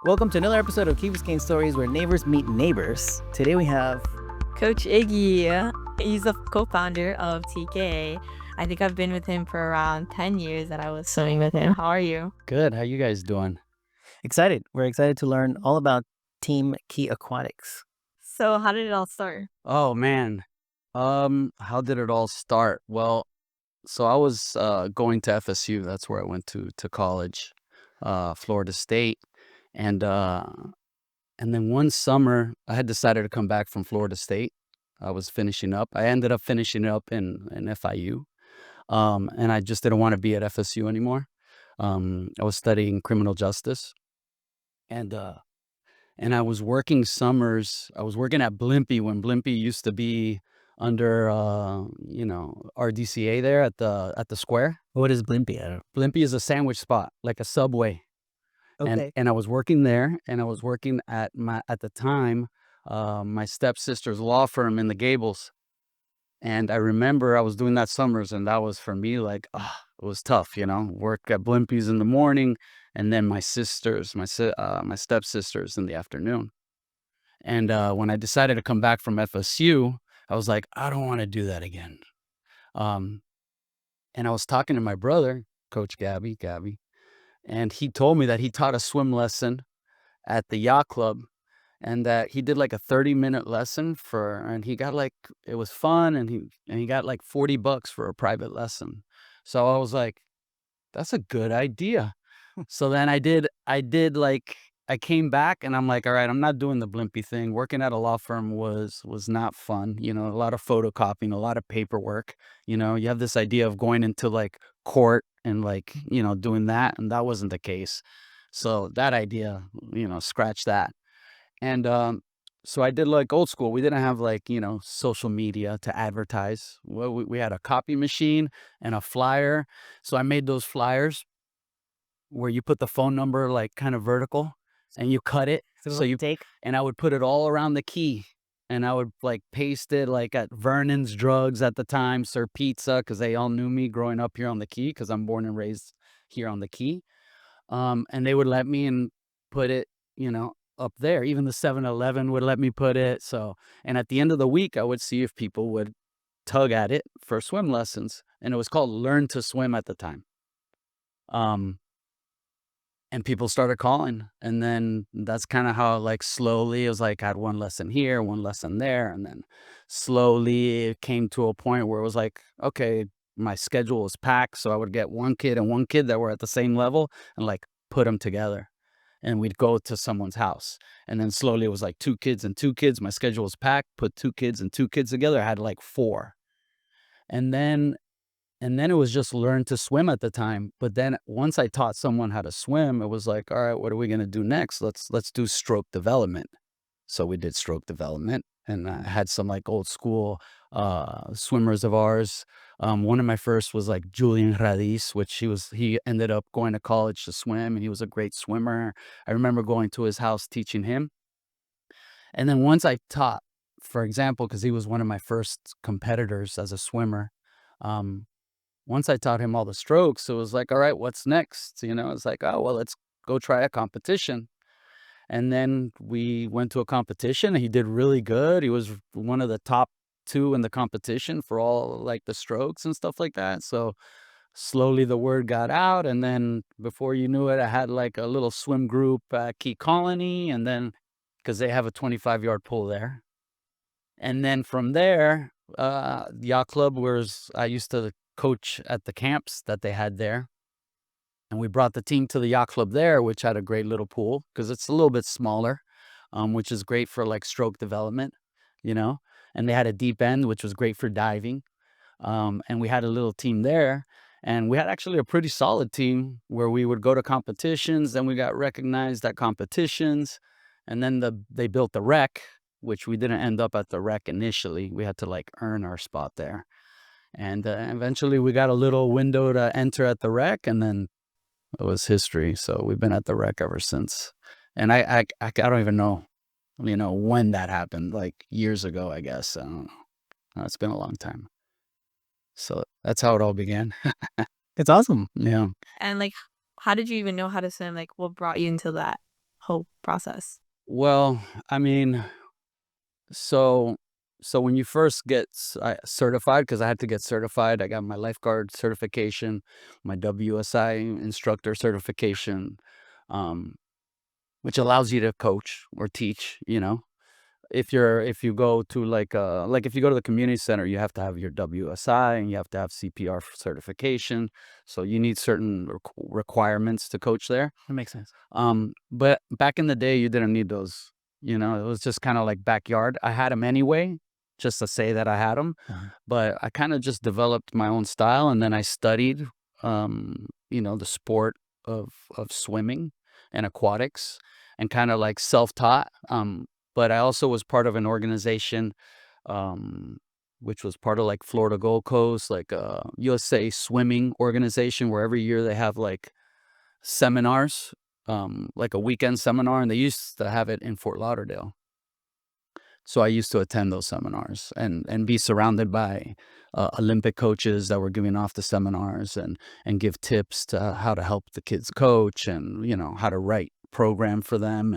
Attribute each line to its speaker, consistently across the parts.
Speaker 1: Welcome to another episode of Key Biscayne Stories where neighbors meet neighbors. Today we have
Speaker 2: Coach Iggy. He's the co-founder of TK. I think I've been with him for around 10 years that I was swimming with him. How are you?
Speaker 3: Good. How you guys doing?
Speaker 1: excited. We're excited to learn all about Team Key Aquatics.
Speaker 2: So how did it all start?
Speaker 3: Oh man. How did it all start? Well, so I was going to FSU. That's where I went to college, Florida State, and uh, and then one summer I had decided to come back from Florida State. I was finishing up. I ended up finishing up in FIU, and I just didn't want to be at FSU anymore. I was studying criminal justice, and and I was working summers. I was working at Blimpie when Blimpie used to be under RDCA there at the square.
Speaker 1: What is Blimpie?
Speaker 3: Blimpie is a sandwich spot, like a Subway.
Speaker 1: Okay.
Speaker 3: And I was working there, and I was working at the time my stepsister's law firm in the Gables. And I remember I was doing that summers, and that was for me like, it was tough, work at Blimpie's in the morning, and then my sisters, my stepsisters in the afternoon. And when I decided to come back from FSU, I was like, I don't want to do that again. Um, and I was talking to my brother, Coach Gabby, and he told me that he taught a swim lesson at the yacht club, and that he did like a 30-minute lesson and he got like, it was fun, and he got like $40 for a private lesson. So I was like, that's a good idea. So then I came back, and I'm like, all right, I'm not doing the Blimpie thing. Working at a law firm was not fun. A lot of photocopying, a lot of paperwork. You have this idea of going into like court and like, doing that. And that wasn't the case. So that idea, scratch that. And so I did like old school. We didn't have like, social media to advertise. Well, we had a copy machine and a flyer. So I made those flyers where you put the phone number like kind of vertical and you cut it. So you
Speaker 1: take.
Speaker 3: And I would put it all around the key, and I would like paste it like at Vernon's Drugs at the time, Sir Pizza, because they all knew me growing up here on the Key, because I'm born and raised here on the Key. And they would let me and put it, up there. Even the 7-Eleven would let me put it. So, and at the end of the week, I would see if people would tug at it for swim lessons, and it was called Learn to Swim at the time. And people started calling, and then that's kind of how like slowly it was like I had one lesson here, one lesson there, and then slowly it came to a point where it was like, okay, my schedule was packed, so I would get one kid and one kid that were at the same level and like put them together, and we'd go to someone's house. And then slowly it was like two kids and two kids. My schedule was packed, put two kids and two kids together. I had like four. And then it was just learn to swim at the time. But then once I taught someone how to swim, it was like, all right, what are we going to do next? Let's do stroke development. So we did stroke development, and I had some like old school swimmers of ours. One of my first was like Julian Radis, which he ended up going to college to swim, and he was a great swimmer. I remember going to his house teaching him. And then once I taught, for example, because he was one of my first competitors as a swimmer, once I taught him all the strokes, it was like, all right, what's next? It's like, oh, well, let's go try a competition. And then we went to a competition, and he did really good. He was one of the top two in the competition for all like the strokes and stuff like that. So slowly the word got out. And then before you knew it, I had like a little swim group at Key Colony. And then, because they have a 25-yard pool there. And then from there, yacht club was, I used to coach at the camps that they had there. And we brought the team to the yacht club there, which had a great little pool because it's a little bit smaller, which is great for like stroke development, and they had a deep end, which was great for diving. And we had a little team there, and we had actually a pretty solid team where we would go to competitions. Then we got recognized at competitions, and then they built the rec, which we didn't end up at the rec initially. We had to like earn our spot there. And eventually we got a little window to enter at the rec, and then it was history. So we've been at the rec ever since. And I don't even know, when that happened, like years ago, I guess. I don't know. It's been a long time. So that's how it all began.
Speaker 1: It's awesome.
Speaker 3: Yeah.
Speaker 2: And like, how did you even know how to swim? Like, what brought you into that? whole process?
Speaker 3: Well, I mean, so when you first get certified, because I had to get certified, I got my lifeguard certification, my WSI instructor certification, um, which allows you to coach or teach. If you go to like if you go to the community center, you have to have your WSI and you have to have CPR certification. So you need certain requirements to coach there.
Speaker 1: That makes sense.
Speaker 3: But back in the day, you didn't need those. It was just kind of like backyard. I had them anyway, just to say that I had them.
Speaker 1: Uh-huh.
Speaker 3: But I kind of just developed my own style, and then I studied, the sport of swimming and aquatics, and kind of like self-taught. But I also was part of an organization, which was part of like Florida Gold Coast, like USA swimming organization, where every year they have like seminars, like a weekend seminar, and they used to have it in Fort Lauderdale. So I used to attend those seminars and be surrounded by Olympic coaches that were giving off the seminars and give tips to how to help the kids coach, and how to write program for them,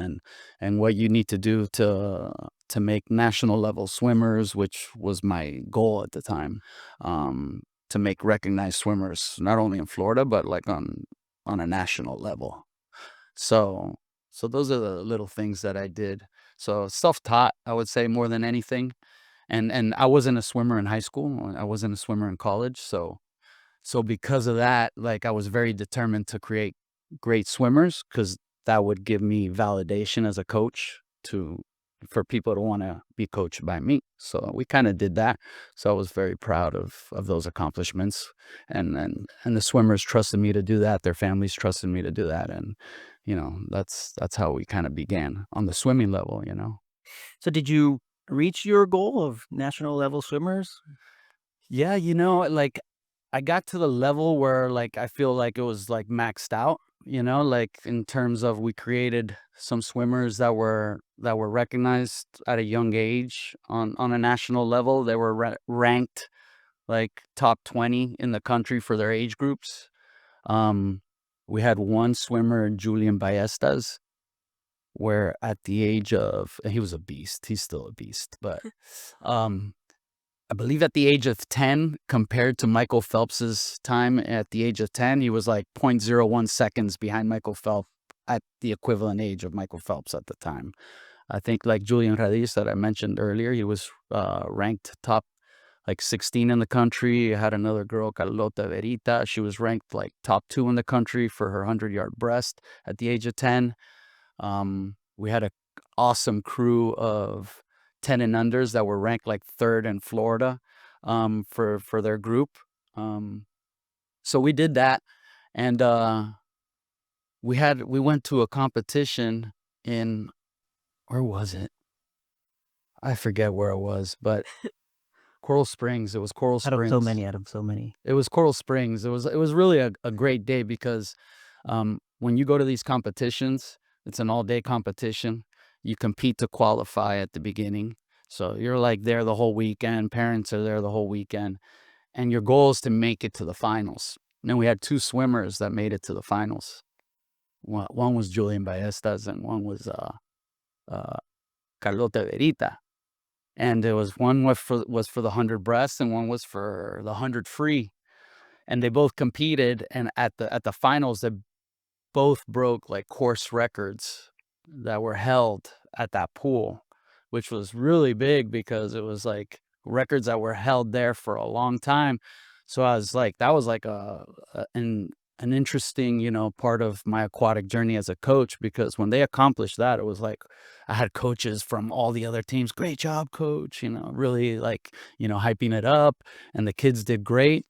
Speaker 3: and what you need to do to make national level swimmers, which was my goal at the time, to make recognized swimmers not only in Florida but like on a national level. So those are the little things that I did. So self-taught, I would say, more than anything. And I wasn't a swimmer in high school. I wasn't a swimmer in college. So because of that, like, I was very determined to create great swimmers, because that would give me validation as a coach for people to want to be coached by me. So we kind of did that. So I was very proud of those accomplishments, and the swimmers trusted me to do that. Their families trusted me to do that, and that's how we kind of began on the swimming level.
Speaker 1: So did you reach your goal of national level swimmers?
Speaker 3: Yeah, like, I got to the level where, like, I feel like it was like maxed out, like, in terms of, we created some swimmers that were recognized at a young age on a national level. They were ranked like top 20 in the country for their age groups. Um, we had one swimmer, Julian Ballestas, where at the age of, and he was a beast. He's still a beast, but um, I believe at the age of 10, compared to Michael Phelps's time at the age of 10, he was like 0.01 seconds behind Michael Phelps at the equivalent age of Michael Phelps at the time. I think, like Julian Radiz that I mentioned earlier, he was ranked top like 16 in the country. I had another girl, Carlota Verita. She was ranked like top 2 in the country for her 100-yard breast at the age of 10. We had an awesome crew of 10 and unders that were ranked like 3rd in Florida, for their group. So we did that, and we went to a competition in, where was it? I forget where it was, but Coral Springs. It was Coral
Speaker 1: Out of so
Speaker 3: Springs.
Speaker 1: many, out of so many.
Speaker 3: It was Coral Springs. It was really a great day, because when you go to these competitions, it's an all-day competition. You compete to qualify at the beginning. So you're like there the whole weekend. Parents are there the whole weekend. And your goal is to make it to the finals. And then we had 2 swimmers that made it to the finals. One was Julian Ballestas, and one was Carlota Verita. And there was one was for the 100 breast, and one was for the 100 free. And they both competed, and at the finals, they both broke like course records that were held at that pool, which was really big, because it was like records that were held there for a long time. So I was like, that was like an interesting, part of my aquatic journey as a coach, because when they accomplished that, it was like I had coaches from all the other teams. Great job, coach, really, like, hyping it up, and the kids did great.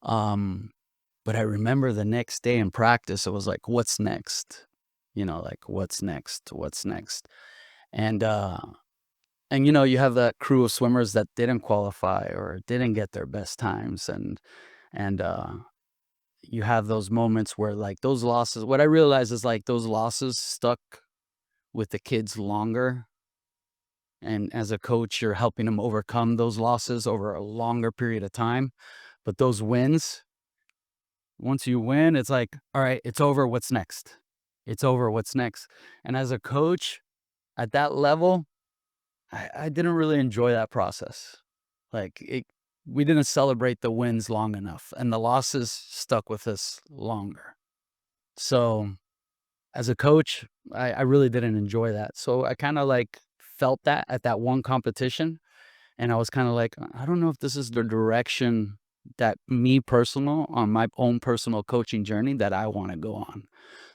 Speaker 3: But I remember the next day in practice, it was like, what's next? Like, what's next? What's next? And you have that crew of swimmers that didn't qualify or didn't get their best times, and you have those moments where, like, those losses, what I realized is, like, those losses stuck with the kids longer. And as a coach, you're helping them overcome those losses over a longer period of time. But those wins, once you win, it's like, all right, it's over. What's next? It's over. What's next? And as a coach at that level, I didn't really enjoy that process. Like we didn't celebrate the wins long enough, and the losses stuck with us longer. So as a coach, I really didn't enjoy that. So I kind of like felt that at that one competition, and I was kind of like, I don't know if this is the direction that me personal on my own personal coaching journey that I want to go on.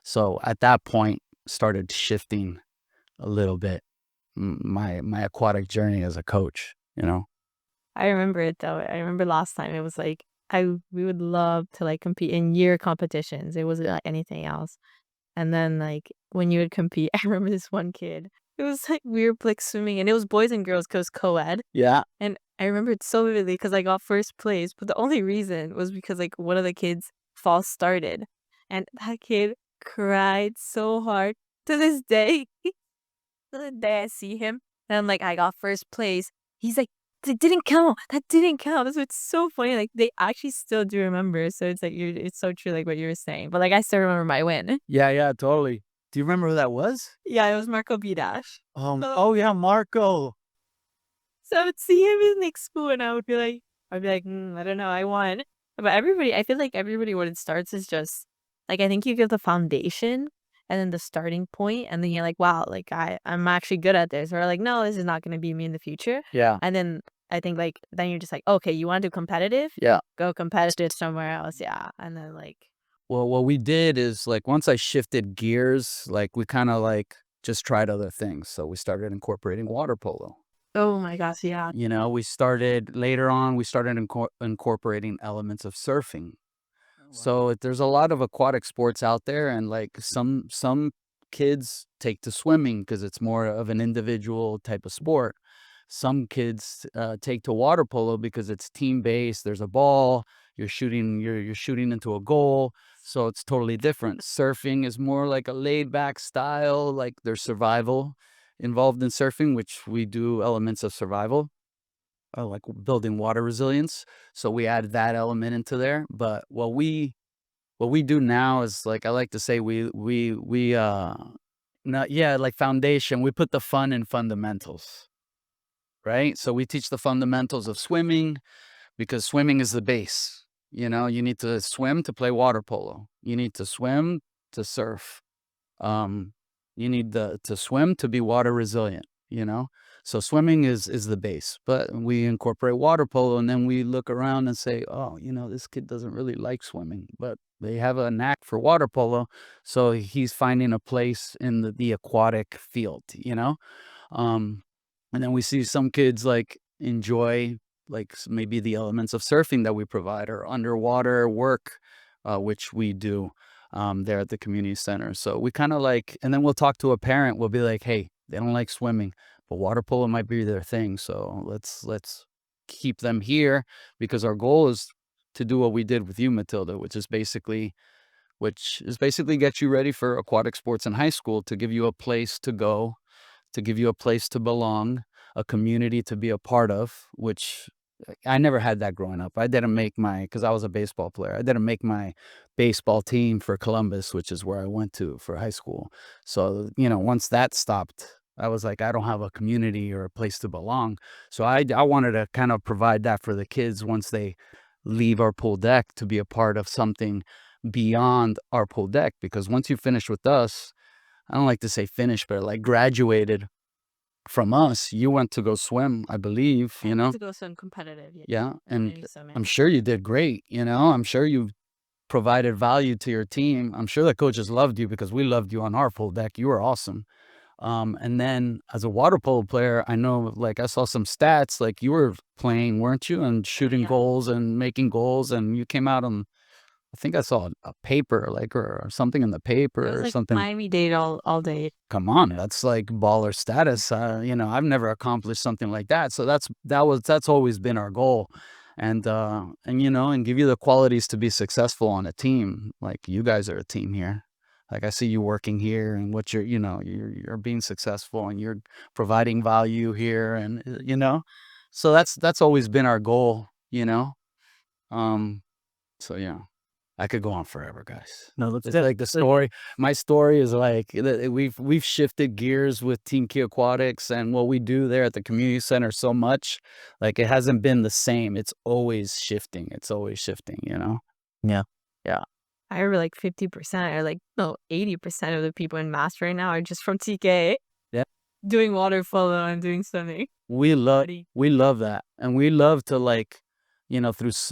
Speaker 3: So at that point, started shifting a little bit my aquatic journey as a coach. You know.
Speaker 2: I remember it though. I remember last time it was like we would love to like compete in year competitions. It wasn't like anything else. And then like when you would compete, I remember this one kid. It was like we were like swimming and it was boys and girls because co-ed.
Speaker 3: Yeah.
Speaker 2: And I remember it so vividly because I got first place. But the only reason was because like one of the kids false started. And that kid cried so hard to this day. To the day I see him. And I'm like, I got first place. He's like, that didn't count. That didn't count. That's what's so funny. Like they actually still do remember. So it's like it's so true, like what you were saying. But like I still remember my win.
Speaker 3: Yeah, yeah, totally. Do you remember who that was?
Speaker 2: Yeah, it was Marco B Dash.
Speaker 3: Oh yeah, Marco.
Speaker 2: So I would see him in like school, and I'd be like, I don't know, I won. But everybody, I feel like everybody, when it starts, is just like I think you give the foundation, and then the starting point, and then you're like, wow, like I'm actually good at this, or like, no, this is not going to be me in the future.
Speaker 3: Yeah,
Speaker 2: And then I think like then you're just like, okay, you want to do competitive?
Speaker 3: yeah.
Speaker 2: Go competitive somewhere else, yeah. And then like,
Speaker 3: Well, what we did is like once I shifted gears, like we kind of like just tried other things. So we started incorporating water polo.
Speaker 2: oh my gosh, yeah.
Speaker 3: You know, we started later on, we started incorporating elements of surfing. So there's a lot of aquatic sports out there, and like some kids take to swimming because it's more of an individual type of sport. Some kids take to water polo because it's team based. There's a ball, you're shooting into a goal, so it's totally different. Surfing is more like a laid back style, like there's survival involved in surfing, which we do elements of survival, like building water resilience. So we add that element into there. But what we do now is like I like to say we not yeah, like foundation. We put the fun in fundamentals, right? So we teach the fundamentals of swimming because swimming is the base. You know, you need to swim to play water polo. You need to swim to surf. Um, you need to swim to be water resilient, you know? So swimming is the base, but we incorporate water polo, and then we look around and say, oh, this kid doesn't really like swimming, but they have a knack for water polo. So he's finding a place in the aquatic field, you know? Um, and then we see some kids like enjoy like maybe the elements of surfing that we provide or underwater work, which we do there at the community center. So we kind of like, and then we'll talk to a parent. We'll be like, hey, they don't like swimming, but water polo might be their thing. So let's keep them here because our goal is to do what we did with you, Matilda, which is basically get you ready for aquatic sports in high school, to give you a place to go, to give you a place to belong, a community to be a part of, which I never had that growing up. I didn't make because I was a baseball player. I didn't make my baseball team for Columbus, which is where I went to for high school. So, once that stopped, I was like, I don't have a community or a place to belong. So I wanted to kind of provide that for the kids once they leave our pool deck, to be a part of something beyond our pool deck. Because once you finish with us, I don't like to say finish, but like graduated from us, you went to go swim, I believe,
Speaker 2: To go swim competitive, yeah.
Speaker 3: Yeah. And
Speaker 2: Maybe so, man.
Speaker 3: I'm sure you did great. I'm sure you provided value to your team. I'm sure the coaches loved you because we loved you on our pool deck. You were awesome. And then as a water polo player, I know, like, I saw some stats, like you were playing, weren't you? And shooting
Speaker 2: Yeah.
Speaker 3: goals and making goals. And you came out on, I think I saw a paper, like, or something in the paper
Speaker 2: It was
Speaker 3: or
Speaker 2: like
Speaker 3: something.
Speaker 2: Miami-Dade all day.
Speaker 3: Come on, that's like baller status. I've never accomplished something like that. So that's always been our goal. And give you the qualities to be successful on a team. Like, you guys are a team here. Like, I see you working here, and what you're being successful, and you're providing value here, and so that's always been our goal. Um so yeah. I could go on forever, guys.
Speaker 1: No, let's
Speaker 3: It's
Speaker 1: do it.
Speaker 3: like the story. My story is like we've shifted gears with Team Key Aquatics and what we do there at the community center so much. Like it hasn't been the same. It's always shifting. It's always shifting. You know.
Speaker 1: Yeah.
Speaker 3: Yeah.
Speaker 2: I remember like 50% or like no 80% of the people in Mass right now are just from TK.
Speaker 3: Yeah.
Speaker 2: Doing water polo and doing swimming.
Speaker 3: We love that, and we love to like,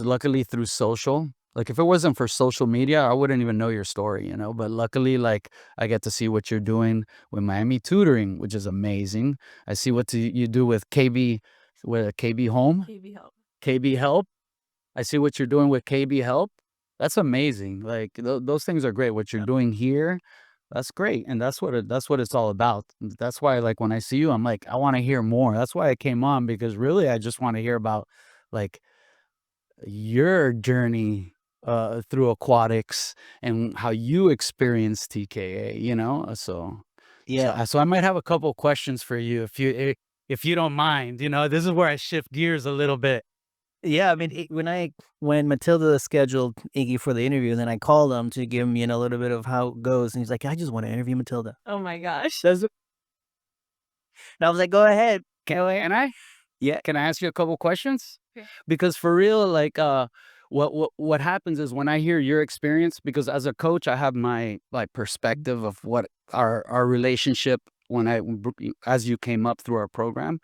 Speaker 3: luckily through social. Like if it wasn't for social media, I wouldn't even know your story, But luckily, like I get to see what you're doing with Miami Tutoring, which is amazing. I see what you do with KB Home,
Speaker 2: KB help.
Speaker 3: KB Help. I see what you're doing with KB Help. That's amazing. Like those things are great. What you're doing here, that's great, and that's what it's all about. That's why, like when I see you, I'm like, I want to hear more. That's why I came on, because really, I just want to hear about like your journey through aquatics and how you experienced TKA.
Speaker 1: Yeah.
Speaker 3: So I might have a couple questions for you if you don't mind. This is where I shift gears a little bit.
Speaker 1: Yeah, I mean, when Matilda scheduled Iggy for the interview, then I called him to give him, a little bit of how it goes, and he's like, "I just want to interview Matilda."
Speaker 2: Oh my gosh.
Speaker 1: And I was like, "Go ahead."
Speaker 3: Can I?
Speaker 1: Yeah.
Speaker 3: Can I ask you a couple questions?
Speaker 2: Okay.
Speaker 3: Because for real, like, what happens is when I hear your experience, because as a coach, I have my like perspective of what our relationship as you came up through our program,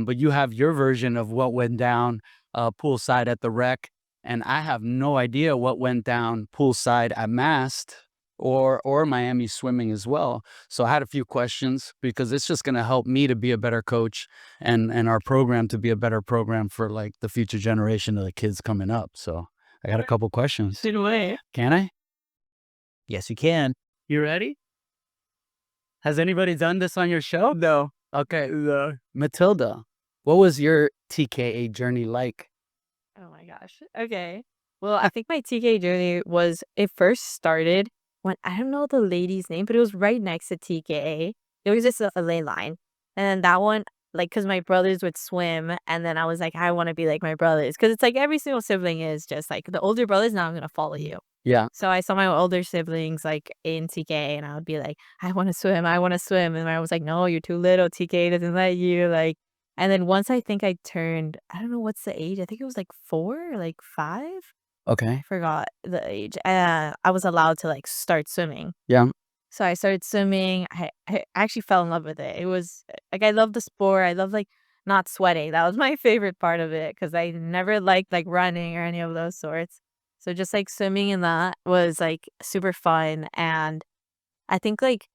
Speaker 3: but you have your version of what went down poolside at the rec, and I have no idea what went down poolside at Mast or Miami swimming as well. So I had a few questions because it's just going to help me to be a better coach and our program to be a better program for like the future generation of the kids coming up. So I got a couple questions.
Speaker 2: Shoot away.
Speaker 3: Can I?
Speaker 1: Yes, you can.
Speaker 3: You ready? Has anybody done this on your show?
Speaker 1: No.
Speaker 3: Okay. Matilda, what was your TKA journey like?
Speaker 2: Oh my gosh. Okay. Well, I think my TK journey it first started when I don't know the lady's name, but it was right next to TKA. It was just a ley line. And then that one, like, because my brothers would swim. And then I was like, I want to be like my brothers. Because it's like every single sibling is just like the older brothers, now I'm going to follow you.
Speaker 3: Yeah.
Speaker 2: So I saw my older siblings like in TK and I would be like, I want to swim. I want to swim. And I was like, no, you're too little. TK doesn't let you. Like, and then once I think I turned, I don't know what's the age. I think it was like 4 or like 5.
Speaker 3: Okay.
Speaker 2: I forgot the age. I was allowed to like start swimming.
Speaker 3: Yeah.
Speaker 2: So I started swimming. I actually fell in love with it. It was like I love the sport. I love like not sweating. That was my favorite part of it because I never liked like running or any of those sorts. So just like swimming in that was like super fun. And I think like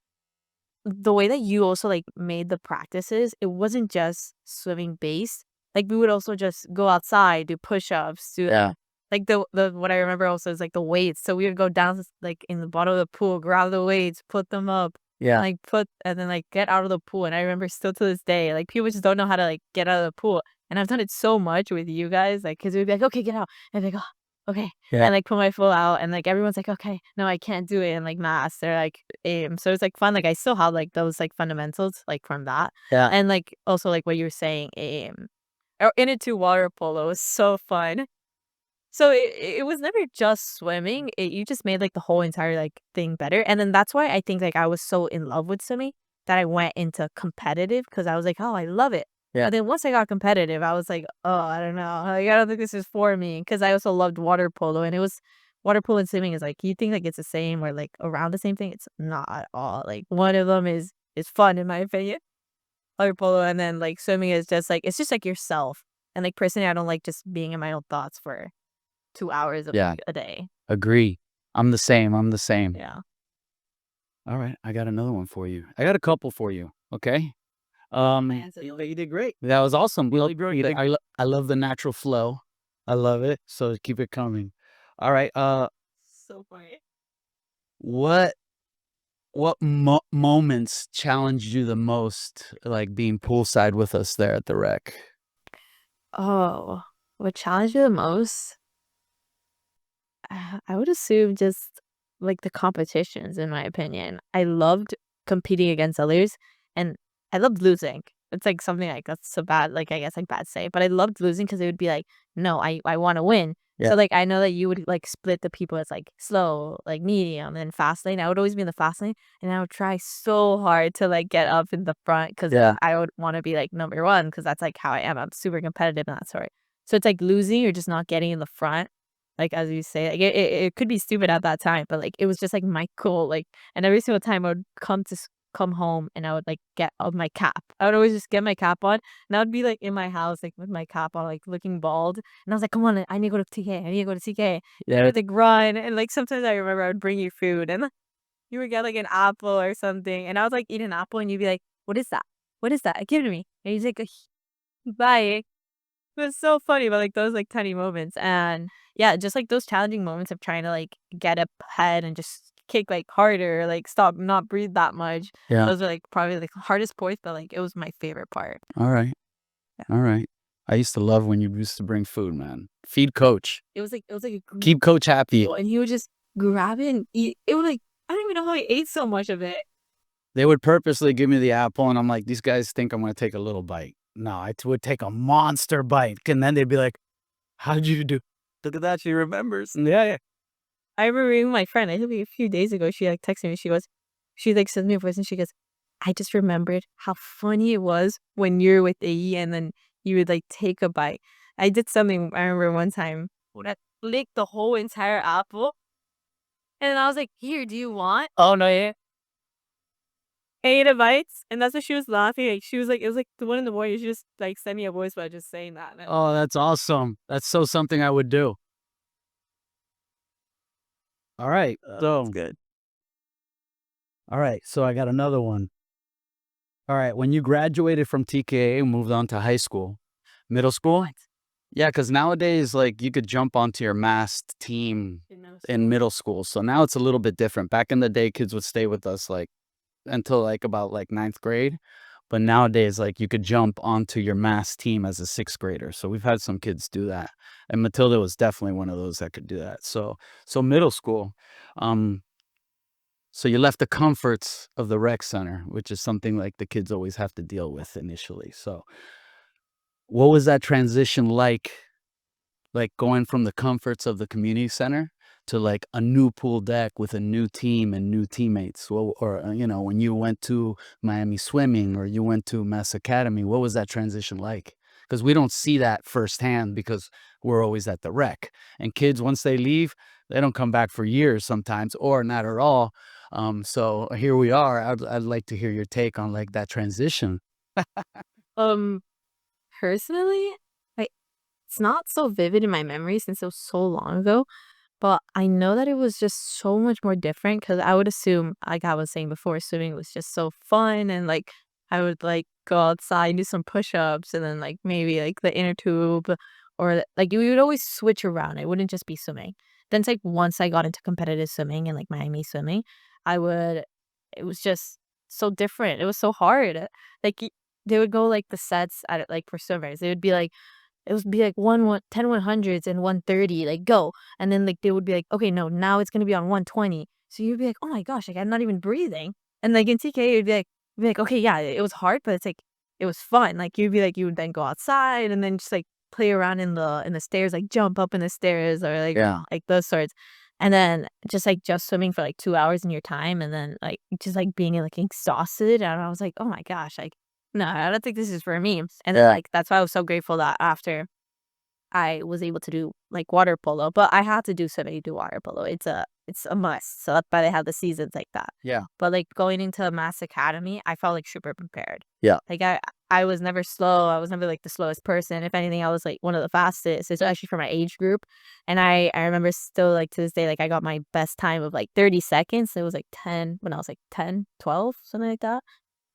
Speaker 2: the way that you also like made the practices, it wasn't just swimming based. Like we would also just go outside, do push-ups, do
Speaker 3: Yeah.
Speaker 2: like the what I remember also is like the weights. So we would go down like in the bottom of the pool, grab the weights, put them up,
Speaker 3: Yeah.
Speaker 2: like and then like get out of the pool. And I remember still to this day, like people just don't know how to like get out of the pool. And I've done it so much with you guys, like because we'd be like, okay, get out, and they go, okay,
Speaker 3: Yeah.
Speaker 2: and like put my full out, and like everyone's like, okay, no, I can't do it, and like mass, they're like aim. So it's like fun. Like I still have like those like fundamentals like from that,
Speaker 1: Yeah.
Speaker 2: and like also like what you were saying, aim. Or in it too, water polo was so fun. So it was never just swimming. You just made like the whole entire like thing better. And then that's why I think like I was so in love with swimming that I went into competitive because I was like, oh, I love it.
Speaker 3: Yeah.
Speaker 2: And then once I got competitive, I was like, oh, I don't know. Like, I don't think this is for me because I also loved water polo. And it was water polo and swimming is like, you think like it's the same or like around the same thing. It's not at all. Like one of them is fun in my opinion. Water polo, and then like swimming is just like, it's just like yourself. And like personally, I don't like just being in my own thoughts for 2 hours
Speaker 3: Yeah.
Speaker 2: a day.
Speaker 3: Agree. I'm the same.
Speaker 2: Yeah.
Speaker 3: All right. I got another one for you. I got a couple for you. Okay.
Speaker 1: You did great.
Speaker 3: That was awesome. I love the natural flow. I love it. So keep it coming. All right.
Speaker 2: So funny.
Speaker 3: What moments challenged you the most, like being poolside with us there at the rec?
Speaker 2: Oh, what challenged you the most? I would assume just like the competitions, in my opinion. I loved competing against others and I loved losing. It's like something like that's so bad, like I guess like bad say, but I loved losing because it would be like, no, I want to win. So, like, I know that you would, like, split the people as, like, slow, like, medium, and fast lane. I would always be in the fast lane, and I would try so hard to, like, get up in the front because
Speaker 3: Yeah.
Speaker 2: I would wanna be, like, number 1 because that's, like, how I am. I'm super competitive in that sort. So it's, like, losing or just not getting in the front, like, as you say, like, it could be stupid at that time, but, like, it was just, like, my goal, like, and every single time I would come home and I would, like, get on my cap. I would always just get my cap on, and I would be, like, in my house, like, with my cap on, like, looking bald, and I was like, "Come on, I need to go to TK. I need to go to TK." I
Speaker 3: Yeah.
Speaker 2: would, like, run, and, like, sometimes I remember I would bring you food, and you would get, like, an apple or something, and I would, like, eat an apple, and you'd be like, "What is that? What is that? Give it to me." And he's like, "Bye." It was so funny about, like, those, like, tiny moments, and, yeah, just, like, those challenging moments of trying to, like, get up ahead and just kick, like, harder, like, stop, not breathe that much.
Speaker 3: Yeah.
Speaker 2: Those are, like, probably, like, the hardest points, but, like, it was my favorite part.
Speaker 3: All right.
Speaker 2: Yeah.
Speaker 3: All right. I used to love when you used to bring food, man. Feed coach.
Speaker 2: It was like a group
Speaker 3: Keep coach happy.
Speaker 2: meal, and he would just grab it and eat. It was, like, I don't even know how he ate so much of it.
Speaker 3: They would purposely give me the apple, and I'm like, these guys think I'm gonna take a little bite. No, would take a monster bite, and then they'd be like, "How did you do?" Look at that, she remembers. Yeah, yeah.
Speaker 2: I remember even my friend, I think a few days ago, she, like, texted me, she, like, sent me a voice, and she goes, "I just remembered how funny it was when you're with Iggy and then you would, like, take a bite." I did something, I remember one time when I licked the whole entire apple, and I was like, "Here, do you want?"
Speaker 1: Oh, no, yeah.
Speaker 2: Ate a bites, and that's what she was laughing, like, she was like, it was, like, the one in the morning, she just, like, sent me a voice by just saying that, and
Speaker 3: Oh, that's awesome. That's so something I would do. All right.
Speaker 1: That's
Speaker 3: So,
Speaker 1: good.
Speaker 3: all right. So I got another one. All right. When you graduated from TKA and moved on to high school, middle school?
Speaker 2: what?
Speaker 3: Yeah, because nowadays, like, you could jump onto your masked team
Speaker 2: In middle
Speaker 3: in
Speaker 2: school?
Speaker 3: middle school. So now it's a little bit different. Back in the day, kids would stay with us like until like about like ninth grade. But nowadays, like, you could jump onto your mass team as a sixth grader. So we've had some kids do that. And Matilda was definitely one of those that could do that. So middle school. Um, so you left the comforts of the rec center, which is something like the kids always have to deal with initially. So what was that transition like going from the comforts of the community center to like a new pool deck with a new team and new teammates? Well, or when you went to Miami swimming or you went to Mass Academy, what was that transition like? Because we don't see that firsthand because we're always at the rec, and kids, once they leave, they don't come back for years sometimes or not at all. So here we are. I'd like to hear your take on like that transition.
Speaker 2: Um, Personally, I it's not so vivid in my memory since it was so long ago, but I know that it was just so much more different because I would assume, like I was saying before, swimming was just so fun and, like, I would, like, go outside, do some push-ups, and then, like, maybe, like, the inner tube or, like, we would always switch around. It wouldn't just be swimming. Then it's, like, once I got into competitive swimming and, like, Miami swimming, I would it was just so different. It was so hard. Like, they would go, like, the sets at, like, for swimmers. It would be like 10 100s and 130, like, go. And then, like, they would be like, okay, no, now it's gonna be on 120. So you'd be like, oh my gosh, like, I'm not even breathing. And, like, in TK, you'd be like, okay, yeah, it was hard, but it's like, it was fun. Like, you'd be like, you would then go outside and then just, like, play around in the stairs, like, jump up in the stairs or,
Speaker 3: Yeah.
Speaker 2: like those sorts. And then just swimming for, like, 2 hours in your time and then, like, just, like, being, like, exhausted. And I was like, oh my gosh, like, no, I don't think this is for me. And then,
Speaker 3: Yeah.
Speaker 2: like, that's why I was so grateful that after I was able to do, like, water polo, but I had to do swimming to do water polo. It's a must, so that's why they have the seasons like that.
Speaker 3: Yeah.
Speaker 2: But, like, going into Mass Academy, I felt, like, super prepared.
Speaker 3: Yeah.
Speaker 2: Like, I was never slow, I was never, like, the slowest person. If anything, I was, like, one of the fastest, especially for my age group, and I remember still, like, to this day, like, I got my best time of, like, 30 seconds. It was, like, 10 when I was, like, 10, 12, something like that,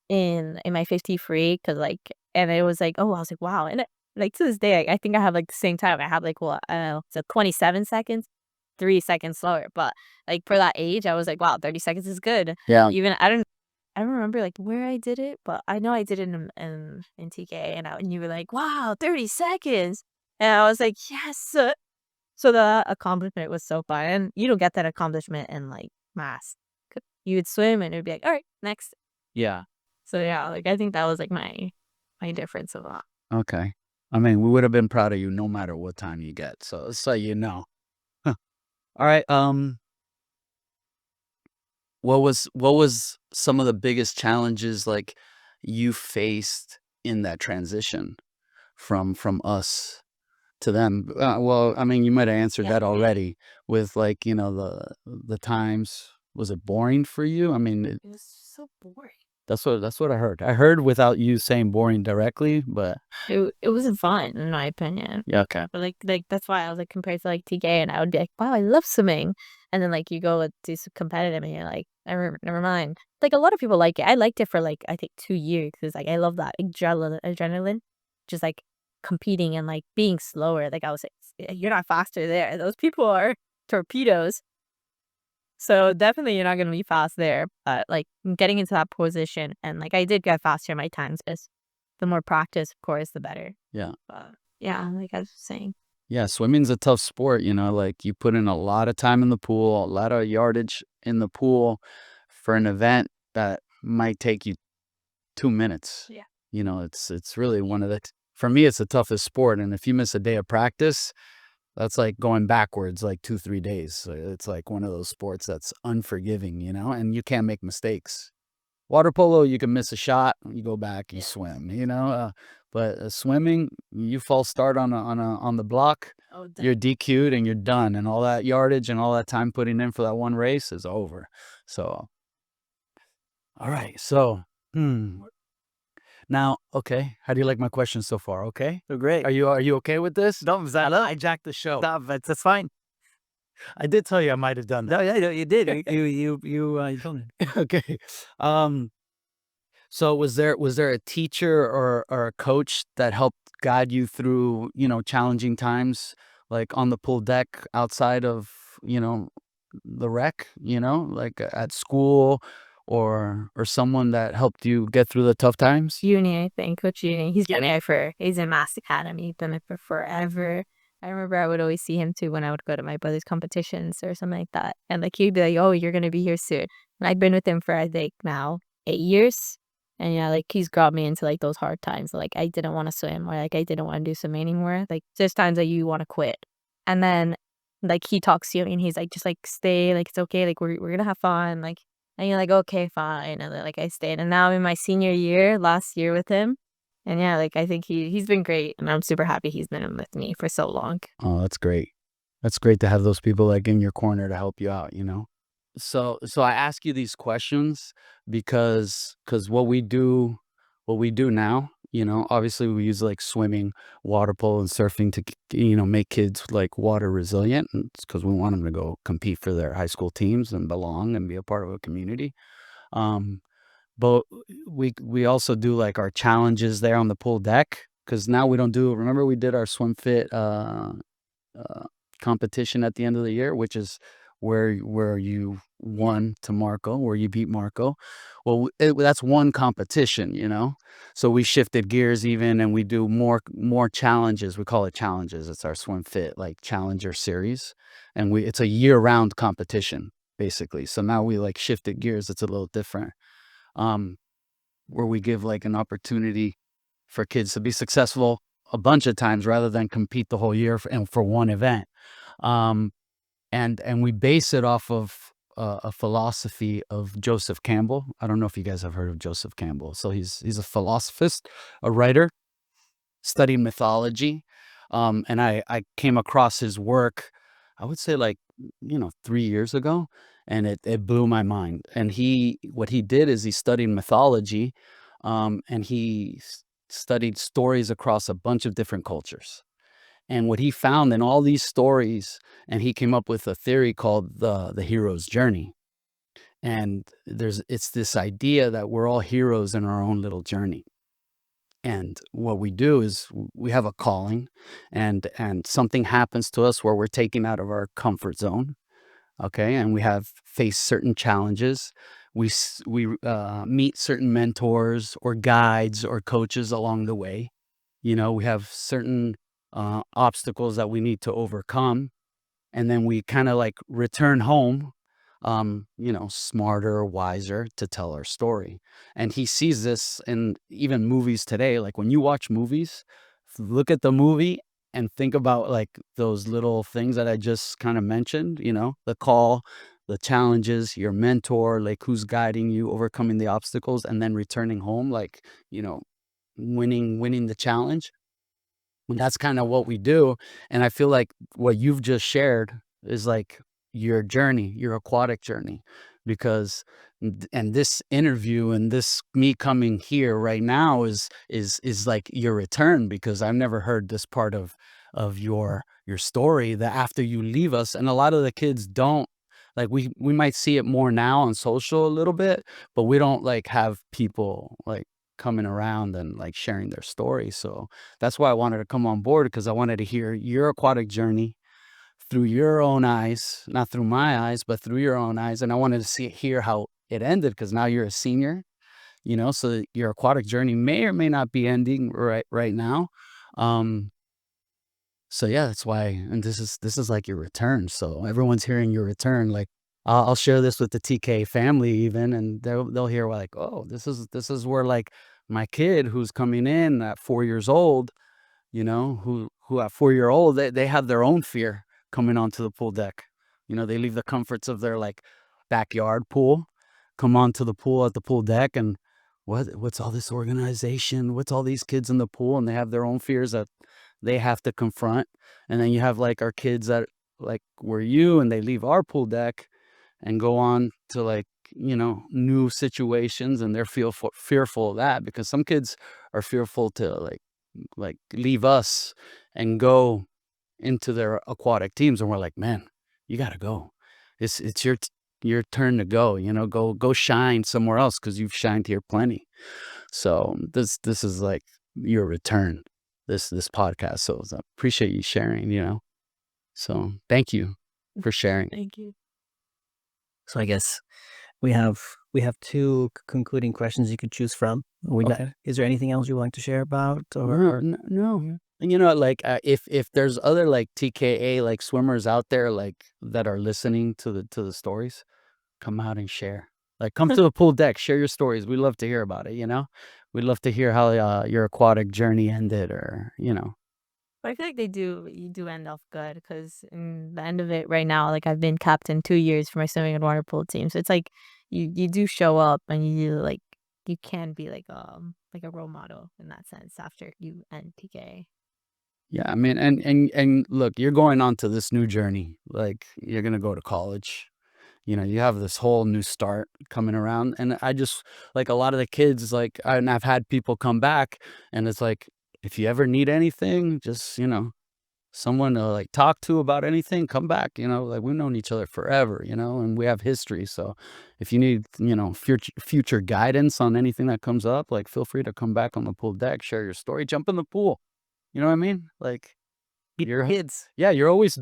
Speaker 2: in my 50 free, cause like and it was like, oh, I was like, "Wow," and like, to this day, I think I have, like, the same time. I have, like, what, I don't know, so 27 seconds, 3 seconds slower, but, like, for that age, I was like, "Wow, 30 seconds is good."
Speaker 3: Yeah.
Speaker 2: Even I don't remember, like, where I did it, but I know I did it in TK, and you were like, "Wow, 30 seconds." And I was like, "Yes." So the accomplishment was so fun, and you don't get that accomplishment in, like, mass. You would swim, and it would be like, "Alright, next."
Speaker 3: Yeah.
Speaker 2: So, yeah, like, I think that was, like, my difference a lot.
Speaker 3: Okay. I mean, we would have been proud of you no matter what time you get. So you know. All right. What was some of the biggest challenges like you faced in that transition from us to them? Well, I mean, you might have answered
Speaker 2: Yeah.
Speaker 3: that already with like, the times. Was it boring for you? I mean,
Speaker 2: It was so boring.
Speaker 3: that's what I heard. I heard without you saying boring directly, but
Speaker 2: It wasn't fun in my opinion.
Speaker 3: yeah, okay.
Speaker 2: But like that's why I was like compared to like TK, and I would be like, wow, I love swimming. And then like you go and do some competitive and you're like, never mind. Like a lot of people like it. I liked it for like I think 2 years because like I love that adrenaline, just like competing and like being slower. Like I was like, you're not faster there. Those people are torpedoes. So definitely you're not gonna be fast there. But like getting into that position and like I did get faster in my times, but the more practice, of course, the better.
Speaker 3: Yeah.
Speaker 2: But yeah, like I was saying.
Speaker 3: Yeah, swimming's a tough sport, like you put in a lot of time in the pool, a lot of yardage in the pool for an event that might take you 2 minutes.
Speaker 2: Yeah.
Speaker 3: It's really one of for me, it's the toughest sport. And if you miss a day of practice, that's like going backwards like 2, 3 days. So it's like one of those sports that's unforgiving, and you can't make mistakes. Water polo, you can miss a shot, you go back, you swim, but swimming, you false start on the block,
Speaker 2: Oh,
Speaker 3: you're DQ'd and you're done, and all that yardage and all that time putting in for that one race is over. So, all right. So, now, okay. How do you like my questions so far? Okay.
Speaker 1: So great.
Speaker 3: Are you okay with this?
Speaker 1: No,
Speaker 3: I hijacked the show.
Speaker 1: no, that's fine.
Speaker 3: I did tell you I might have done
Speaker 1: No,
Speaker 3: that.
Speaker 1: yeah, no, you did. You told me.
Speaker 3: Okay. So was there a teacher or a coach that helped guide you through, challenging times like on the pool deck outside of, the rec, like at school or someone that helped you get through the tough times?
Speaker 2: Uni, I think, Coach Uni. He's in Mass Academy. He's been there for forever. I remember I would always see him too when I would go to my brother's competitions or something like that. And like he'd be like, "Oh, you're gonna be here soon." And I've been with him for I think now 8 years. And yeah, like he's got me into like those hard times. Like I didn't want to swim or like I didn't want to do swimming anymore. Like there's times that you want to quit. And then like he talks to you and he's like, just like stay, like it's okay, like we're gonna have fun. Like and you're like, okay, fine. And then like I stayed. And now I'm in my senior year, last year with him. And yeah, like I think he's been great. And I'm super happy he's been with me for so long.
Speaker 3: Oh, that's great. That's great to have those people like in your corner to help you out, So I ask you these questions because what we do now, obviously we use like swimming, water polo, and surfing to make kids like water resilient. Because we want them to go compete for their high school teams and belong and be a part of a community. Um, but we also do like our challenges there on the pool deck because now we don't do. Remember we did our swim fit uh, competition at the end of the year, which is where you won to Marco, where you beat Marco. Well, that's one competition. So we shifted gears even, and we do more challenges. We call it challenges. It's our swim fit like challenger series, and it's a year round competition basically. So now we like shifted gears. It's a little different, where we give like an opportunity for kids to be successful a bunch of times rather than compete the whole year for one event. Um, and we base it off of a philosophy of Joseph Campbell. I don't know if you guys have heard of Joseph Campbell. So he's a philosophist, a writer, studied mythology. And I came across his work, I would say like, 3 years ago, and it blew my mind. And what he did is he studied mythology, and he studied stories across a bunch of different cultures. And what he found in all these stories, and he came up with a theory called the hero's journey. And it's this idea that we're all heroes in our own little journey. And what we do is we have a calling, and something happens to us where we're taken out of our comfort zone. Okay, and we have faced certain challenges. We meet certain mentors or guides or coaches along the way. We have certain obstacles that we need to overcome, and then we kind of like return home, smarter, wiser to tell our story. And he sees this in even movies today. Like when you watch movies, look at the movie and think about like those little things that I just kind of mentioned, the call, the challenges, your mentor, like who's guiding you, overcoming the obstacles, and then returning home, like, winning the challenge. And that's kind of what we do. And I feel like what you've just shared is like your journey, your aquatic journey, because and this interview and this me coming here right now is like your return, because I've never heard this part of your story, that after you leave us, and a lot of the kids don't, like, we might see it more now on social a little bit, but we don't like have people like coming around and like sharing their story. So that's why I wanted to come on board, because I wanted to hear your aquatic journey through your own eyes, not through my eyes, but through your own eyes. And I wanted to hear how it ended, because now you're a senior, so your aquatic journey may or may not be ending right now. Um, so yeah, that's why, and this is like your return. So everyone's hearing your return. Like I'll share this with the TK family even, and they'll hear like, oh, this is where like my kid who's coming in at 4 years old, who at 4 year old, they have their own fear coming onto the pool deck. They leave the comforts of their like backyard pool, come onto the pool at the pool deck, and what's all this organization? What's all these kids in the pool? And they have their own fears that they have to confront. And then you have like our kids that like were you, and they leave our pool deck and go on to like, new situations, and they're fearful of that, because some kids are fearful to like leave us and go into their aquatic teams, and we're like, man, you got to go. It's your turn to go, go shine somewhere else, because you've shined here plenty. So this is like your return, this podcast. So I appreciate you sharing, so thank you for sharing.
Speaker 2: Thank you.
Speaker 1: So I guess we have two concluding questions you could choose from.
Speaker 3: Okay.
Speaker 1: Is there anything else you would like to share about?
Speaker 3: No. And like if there's other like TKA like swimmers out there like that are listening to the stories, come out and share. Like come to the pool deck, share your stories. We love to hear about it. We'd love to hear how your aquatic journey ended, or
Speaker 2: But I feel like you do end off good, because in the end of it right now, like I've been captain 2 years for my swimming and water polo team. So it's like you do show up, and you can be like a role model in that sense after you end PK.
Speaker 3: Yeah, I mean, and look, you're going on to this new journey. Like you're gonna go to college. You have this whole new start coming around, and I just like a lot of the kids. Like, and I've had people come back, and it's like, if you ever need anything, just someone to like talk to about anything, come back. Like we've known each other forever. And we have history. So if you need future guidance on anything that comes up, like feel free to come back on the pool deck, share your story, jump in the pool. You know what I mean? Like you're
Speaker 1: Kids.
Speaker 3: yeah, you're always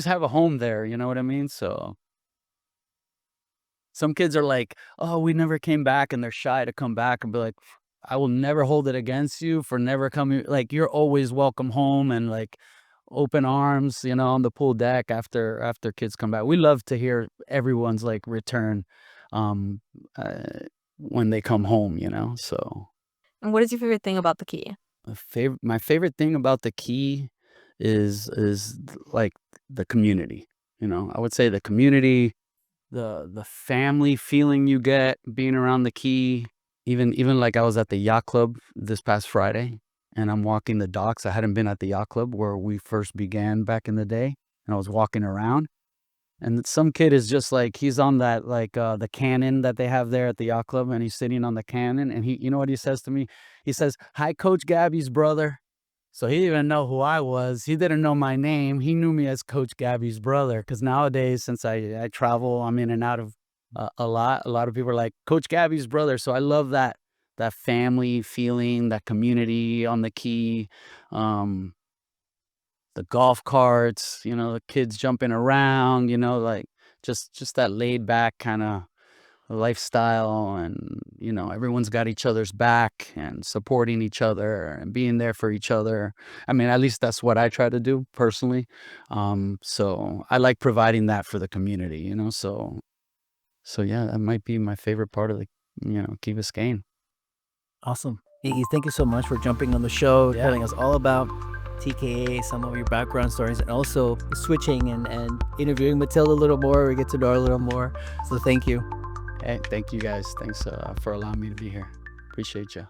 Speaker 3: have a home there. You know what I mean? So some kids are like, oh, we never came back, and they're shy to come back, and be like, I will never hold it against you for never coming. Like you're always welcome home, and like open arms, on the pool deck after kids come back. We love to hear everyone's like return um uh, when they come home, so
Speaker 2: And what is your favorite thing about the Key?
Speaker 3: my favorite thing about the Key is like the community. I would say the community, the family feeling you get being around the Key. Even like I was at the yacht club this past Friday, and I'm walking the docks. I hadn't been at the yacht club where we first began back in the day, and I was walking around, and some kid is just like, he's on that like the cannon that they have there at the yacht club, and he's sitting on the cannon, and you know what he says to me? He says, "Hi, Coach Gabby's brother." So he didn't even know who I was. He didn't know my name. He knew me as Coach Gabby's brother. Because nowadays, since I travel, I'm in and out of a lot. A lot of people are like Coach Gabby's brother. So I love that family feeling, that community on the Key, um, the golf carts. The kids jumping around. Like just that laid back kind of lifestyle, and everyone's got each other's back and supporting each other and being there for each other. I mean, at least that's what I try to do personally. So I like providing that for the community, so yeah, that might be my favorite part of the Key Biscayne.
Speaker 1: Awesome. Iggy, thank you so much for jumping on the show, telling us all about TKA, some of your background stories, and also switching and interviewing Matilda a little more. We get to know her a little more. So thank you.
Speaker 3: Hey, thank you guys. Thanks for allowing me to be here. Appreciate you.